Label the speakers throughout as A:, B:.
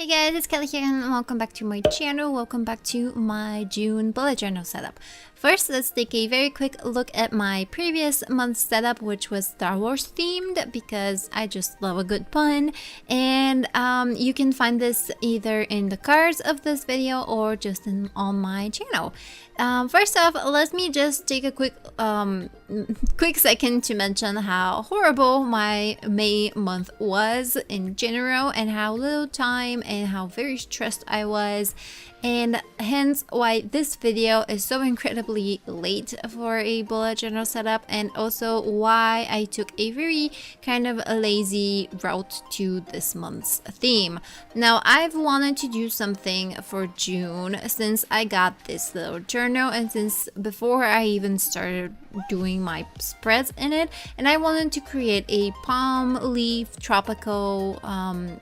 A: Hey guys, it's Kelly here and welcome back to my channel. Welcome back to my June bullet journal setup. First, let's take a very quick look at my previous month's setup, which was Star Wars themed because I just love a good pun. And you can find this either in the cards of this video or just on my channel. First off, let me just take a quick second to mention how horrible my May month was in general and how little time and how very stressed I was, and hence why this video is so incredibly late for a bullet journal setup, and also why I took a very kind of a lazy route to this month's theme. Now, I've wanted to do something for June since I got this little journal and since before I even started doing my spreads in it, and I wanted to create a palm leaf tropical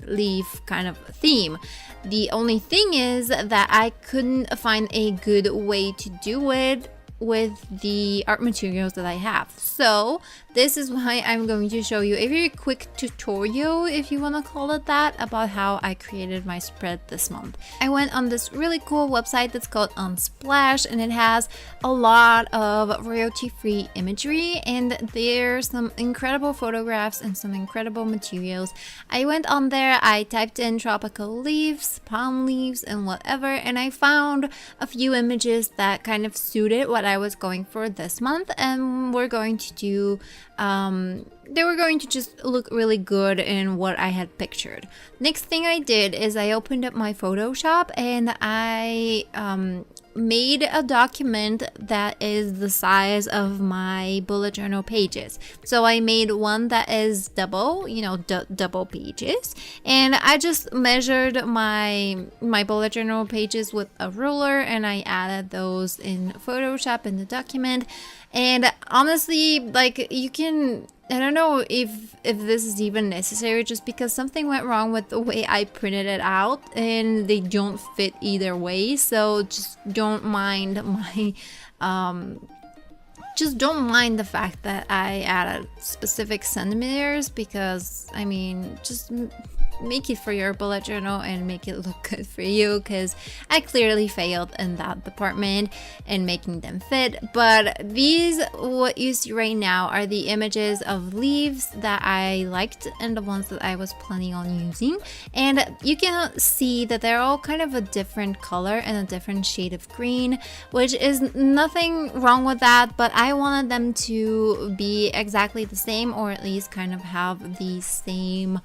A: leaf kind of theme. The only thing is that I couldn't find a good way to do it with the art materials that I have. So this is why I'm going to show you a very quick tutorial, if you want to call it that, about how I created my spread this month. I went on this really cool website that's called Unsplash, and it has a lot of royalty-free imagery, and there's some incredible photographs and some incredible materials. I went on there, I typed in tropical leaves, palm leaves, and whatever, and I found a few images that kind of suited what I was going for this month, and we're going to do they were going to just look really good in what I had pictured. Next thing I did is I opened up my Photoshop and I made a document that is the size of my bullet journal pages. So I made one that is double, double pages, and I just measured my bullet journal pages with a ruler, and I added those in Photoshop in the document. And honestly, like, you can, I don't know if this is even necessary, just because something went wrong with the way I printed it out and they don't fit either way. So just don't mind my don't mind the fact that I added specific centimeters, because I mean, just make it for your bullet journal and make it look good for you, because I clearly failed in that department in making them fit. But these, what you see right now, are the images of leaves that I liked and the ones that I was planning on using, and you can see that they're all kind of a different color and a different shade of green, which is nothing wrong with that, but I wanted them to be exactly the same, or at least kind of have the same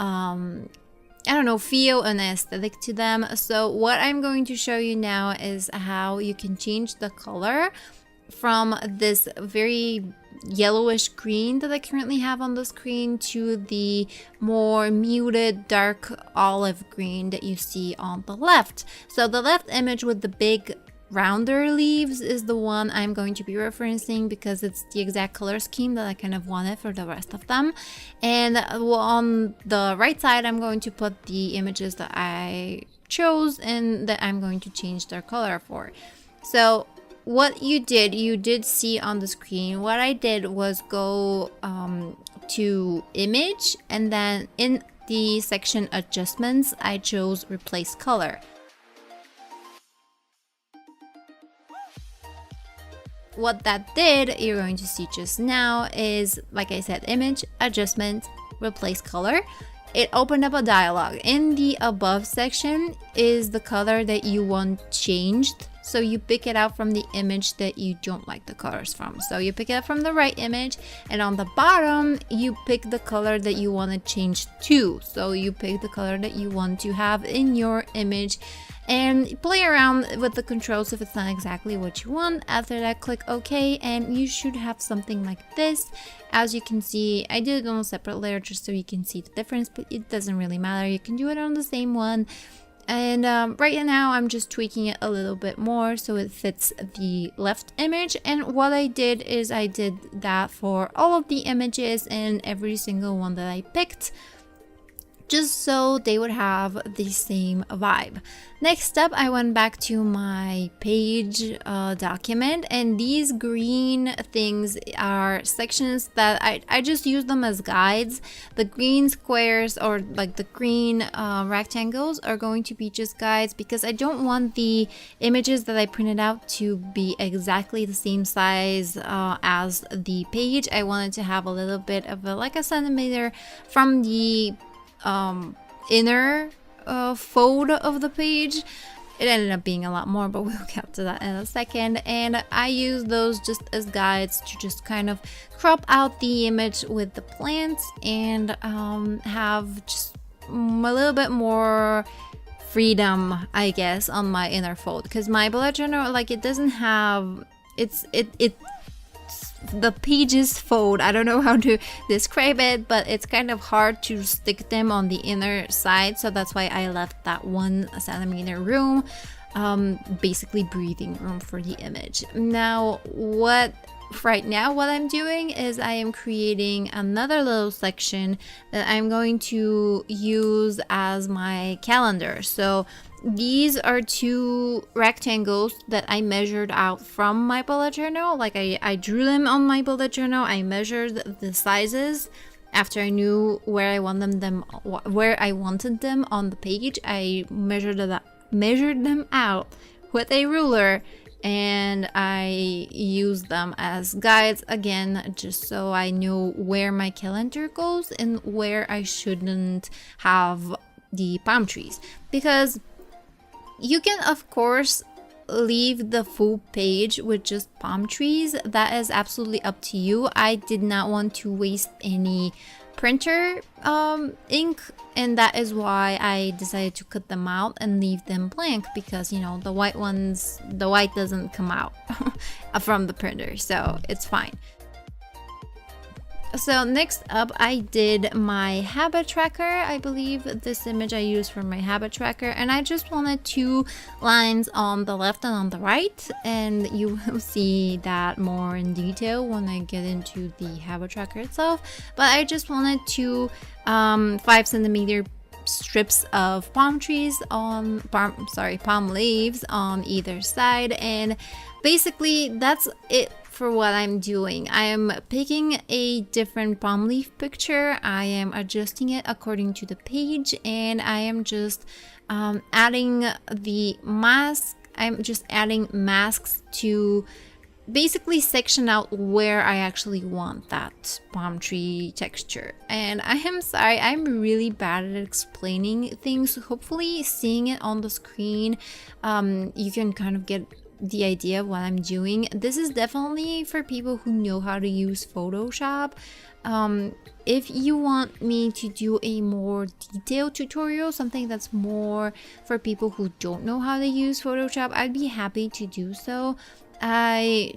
A: I don't know, feel and aesthetic to them. So what I'm going to show you now is how you can change the color from this very yellowish green that I currently have on the screen to the more muted dark olive green that you see on the left. So the left image with the big rounder leaves is the one I'm going to be referencing, because it's the exact color scheme that I kind of wanted for the rest of them. And on the right side, I'm going to put the images that I chose and that I'm going to change their color for. So what you did see on the screen, what I did was go to image, and then in the section adjustments, I chose replace color. What that did, you're going to see just now, is, like I said, image, adjustment, replace color. It opened up a dialog. In the above section is the color that you want changed. So you pick it out from the image that you don't like the colors from. So you pick it up from the right image, and on the bottom, you pick the color that you want to change to. So you pick the color that you want to have in your image, and play around with the controls if it's not exactly what you want. After that, click OK, and you should have something like this. As you can see, I did it on a separate layer just so you can see the difference, but it doesn't really matter. You can do it on the same one. And right now I'm just tweaking it a little bit more so it fits the left image. And what I did is I did that for all of the images and every single one that I picked, just so they would have the same vibe. Next up, I went back to my page document, and these green things are sections that I just use them as guides. The green squares, or like the green rectangles, are going to be just guides because I don't want the images that I printed out to be exactly the same size as the page. I wanted to have a little bit of like a centimeter from the inner fold of the page. It ended up being a lot more, but we'll get to that in a second. And I use those just as guides to just kind of crop out the image with the plants and have just a little bit more freedom, I guess, on my inner fold, because my bullet journal, like, it doesn't have the pages fold. I don't know how to describe it, but it's kind of hard to stick them on the inner side, so that's why I left that 1 centimeter room, basically breathing room for the image. Now right now what I'm doing is I am creating another little section that I'm going to use as my calendar. So these are 2 rectangles that I measured out from my bullet journal. Like I drew them on my bullet journal. I measured the sizes after I knew where I wanted them on the page. I measured them out with a ruler, and I use them as guides again, just so I know where my calendar goes and where I shouldn't have the palm trees. Because you can, of course, leave the full page with just palm trees. That is absolutely up to you. I did not want to waste any printer ink, and that is why I decided to cut them out and leave them blank, because, you know, the white doesn't come out from the printer, so it's fine. So next up, I did my habit tracker. I believe this image I used for my habit tracker, and I just wanted 2 lines on the left and on the right, and you will see that more in detail when I get into the habit tracker itself. But I just wanted 2 5 centimeter strips of palm leaves on either side, and basically that's it for what I'm doing. I am picking a different palm leaf picture. I am adjusting it according to the page, and I am just adding the mask. I'm just adding masks to basically section out where I actually want that palm tree texture. And I am sorry, I'm really bad at explaining things. Hopefully seeing it on the screen, you can kind of get the idea of what I'm doing. This is definitely for people who know how to use Photoshop. If you want me to do a more detailed tutorial, something that's more for people who don't know how to use Photoshop, I'd be happy to do so. I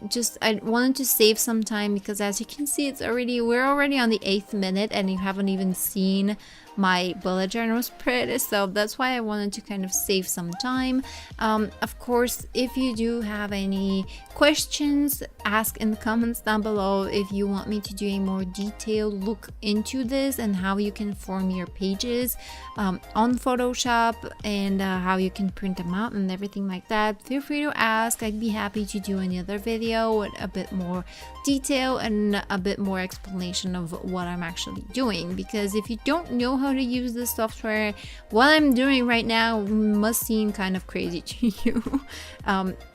A: wanted to save some time, because as you can see, we're already on the 8th minute and you haven't even seen my bullet journal spread, so that's why I wanted to kind of save some time. Of course, if you do have any questions, ask in the comments down below. If you want me to do a more detailed look into this and how you can form your pages on Photoshop, and how you can print them out and everything like that, feel free to ask. I'd be happy to do another video with a bit more detail and a bit more explanation of what I'm actually doing, because if you don't know how to use this software, what I'm doing right now must seem kind of crazy to you.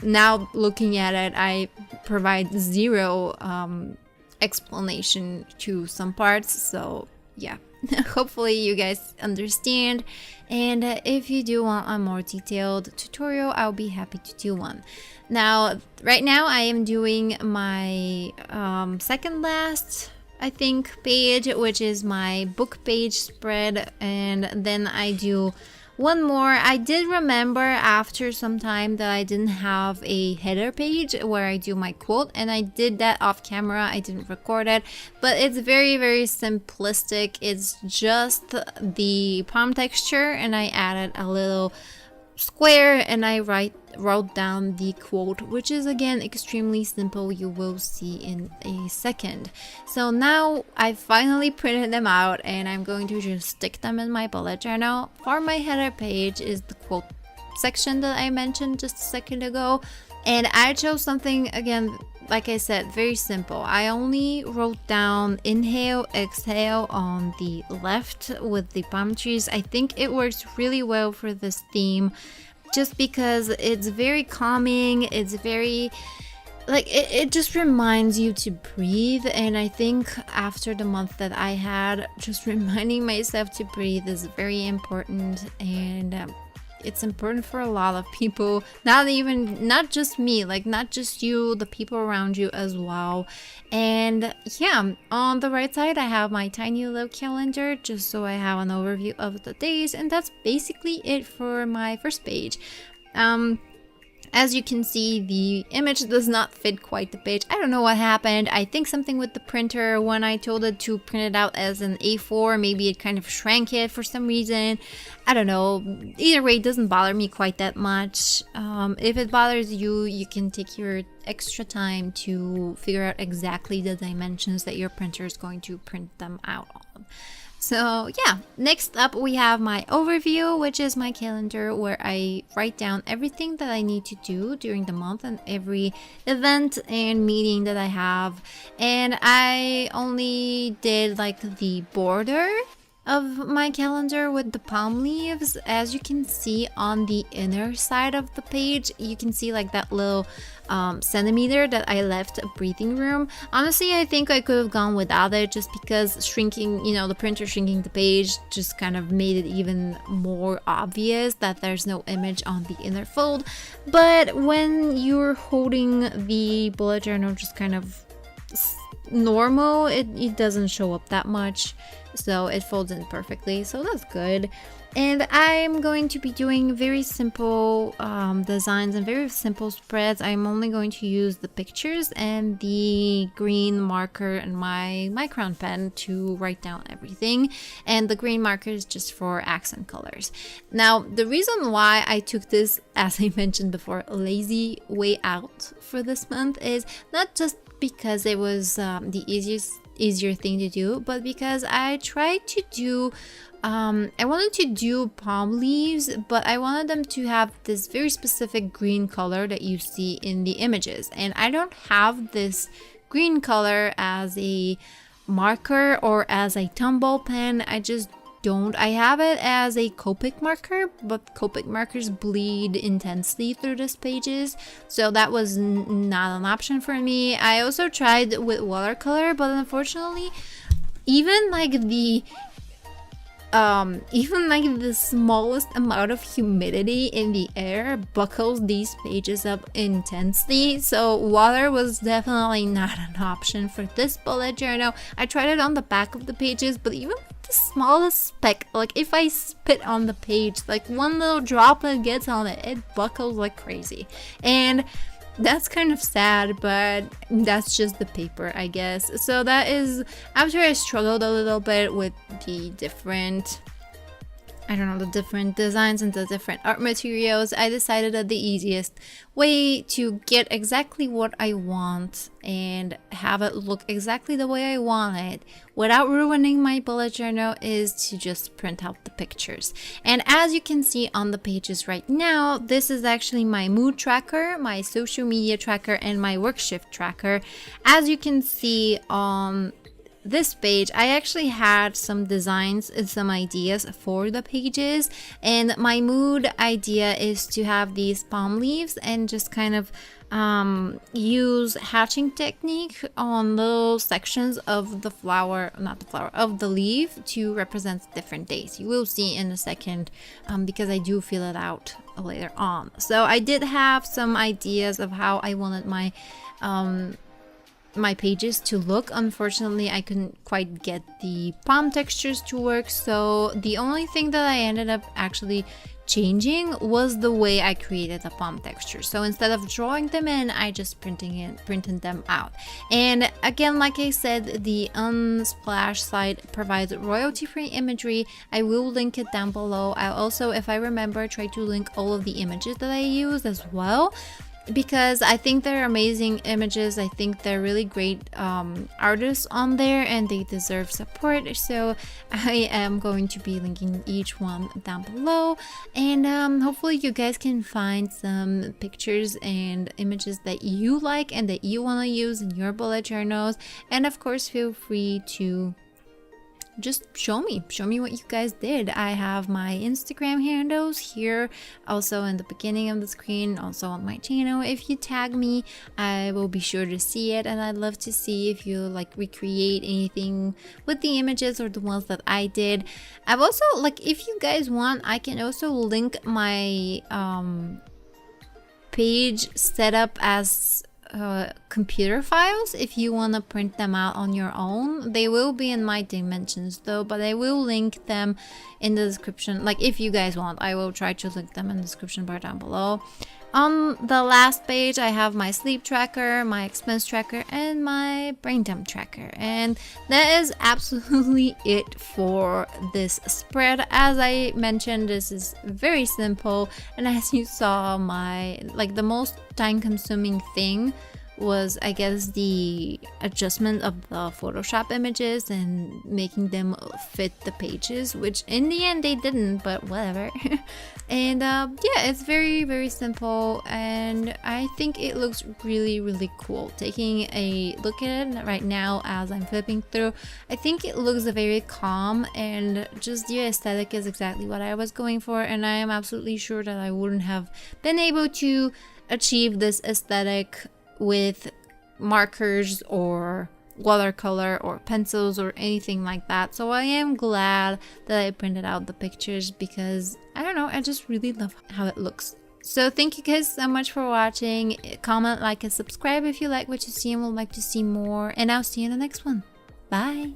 A: Now looking at it, I provide 0 explanation to some parts, so yeah. Hopefully you guys understand, and if you do want a more detailed tutorial, I'll be happy to do one. Now, right now I am doing my second last, I think, page, which is my book page spread, and then I do one more. I did remember after some time that I didn't have a header page where I do my quote, and I did that off camera. I didn't record it, but it's very, very simplistic. It's just the palm texture, and I added a little square and I write wrote down the quote, which is again extremely simple. You will see in a second. So now I finally printed them out and I'm going to just stick them in my bullet journal. For my header page is the quote section that I mentioned just a second ago, and I chose something again, like I said, very simple. I only wrote down inhale, exhale on the left with the palm trees. I think it works really well for this theme just because it's very calming. It's very like it just reminds you to breathe, and I think after the month that I had, just reminding myself to breathe is very important. And it's important for a lot of people, not just me, like not just you, the people around you as well. And yeah, on the right side I have my tiny little calendar, just so I have an overview of the days, and that's basically it for my first page. As you can see, the image does not fit quite the page. I don't know what happened. I think something with the printer. When I told it to print it out as an A4, maybe it kind of shrank it for some reason. I don't know. Either way, it doesn't bother me quite that much. If it bothers you, you can take your extra time to figure out exactly the dimensions that your printer is going to print them out on. So yeah, next up we have my overview, which is my calendar where I write down everything that I need to do during the month and every event and meeting that I have. And I only did like the border of my calendar with the palm leaves. As you can see on the inner side of the page, you can see like that little centimeter that I left a breathing room. Honestly, I think I could have gone without it, just because shrinking, the printer shrinking the page just kind of made it even more obvious that there's no image on the inner fold. But when you're holding the bullet journal just kind of normal, it doesn't show up that much, so it folds in perfectly, so that's good. And I'm going to be doing very simple designs and very simple spreads. I'm only going to use the pictures and the green marker and my Micron pen to write down everything, and the green marker is just for accent colors. Now, the reason why I took this, as I mentioned before, lazy way out for this month is not just because it was the easier thing to do, but because I tried to do I wanted to do palm leaves, but I wanted them to have this very specific green color that you see in the images, and I don't have this green color as a marker or as a tumble pen. I just don't. I have it as a Copic marker, but Copic markers bleed intensely through these pages, so that was not an option for me. I also tried with watercolor, but unfortunately, even like the smallest amount of humidity in the air buckles these pages up intensely, so water was definitely not an option for this bullet journal. I tried it on the back of the pages, but even the smallest speck, like if I spit on the page, like one little droplet gets on it, it buckles like crazy. And that's kind of sad, but that's just the paper, I guess. So that is, after I struggled a little bit with the different designs and the different art materials, I decided that the easiest way to get exactly what I want and have it look exactly the way I want it without ruining my bullet journal is to just print out the pictures. And as you can see on the pages right now, this is actually my mood tracker, my social media tracker, and my work shift tracker. As you can see on this page, I actually had some designs and some ideas for the pages, and my mood idea is to have these palm leaves and just kind of use hatching technique on little sections of the of the leaf to represent different days. You will see in a second, because I do fill it out later on. So I did have some ideas of how I wanted my my pages to look. Unfortunately, I couldn't quite get the palm textures to work, so the only thing that I ended up actually changing was the way I created the palm texture. So instead of drawing them in, I just printed them out. And again, like I said, the Unsplash site provides royalty-free imagery. I will link it down below. I'll also, if I remember, try to link all of the images that I use as well, because I think they're amazing images. I think they're really great artists on there, and they deserve support. So I am going to be linking each one down below, and hopefully you guys can find some pictures and images that you like and that you want to use in your bullet journals. And of course, feel free to just show me what you guys did. I have my Instagram handles here, also in the beginning of the screen, also on my channel. If you tag me, I will be sure to see it, and I'd love to see if you like recreate anything with the images or the ones that I did. I've also, like, if you guys want, I can also link my page set up as computer files if you want to print them out on your own. They will be in my dimensions though, but I will link them in the description. Like, if you guys want, I will try to link them in the description bar down below. On the last page, I have my sleep tracker, my expense tracker, and my brain dump tracker. And that is absolutely it for this spread. As I mentioned, this is very simple. And as you saw, the most time-consuming thing was, I guess, the adjustment of the Photoshop images and making them fit the pages, which in the end they didn't, but whatever. And yeah, it's very, very simple, and I think it looks really, really cool. Taking a look at it right now as I'm flipping through, I think it looks very calm, and just the aesthetic is exactly what I was going for, and I am absolutely sure that I wouldn't have been able to achieve this aesthetic with markers or watercolor or pencils or anything like that. So I am glad that I printed out the pictures, because I don't know, I just really love how it looks. So thank you guys so much for watching. Comment, like, and subscribe if you like what you see and would like to see more, and I'll see you in the next one. Bye.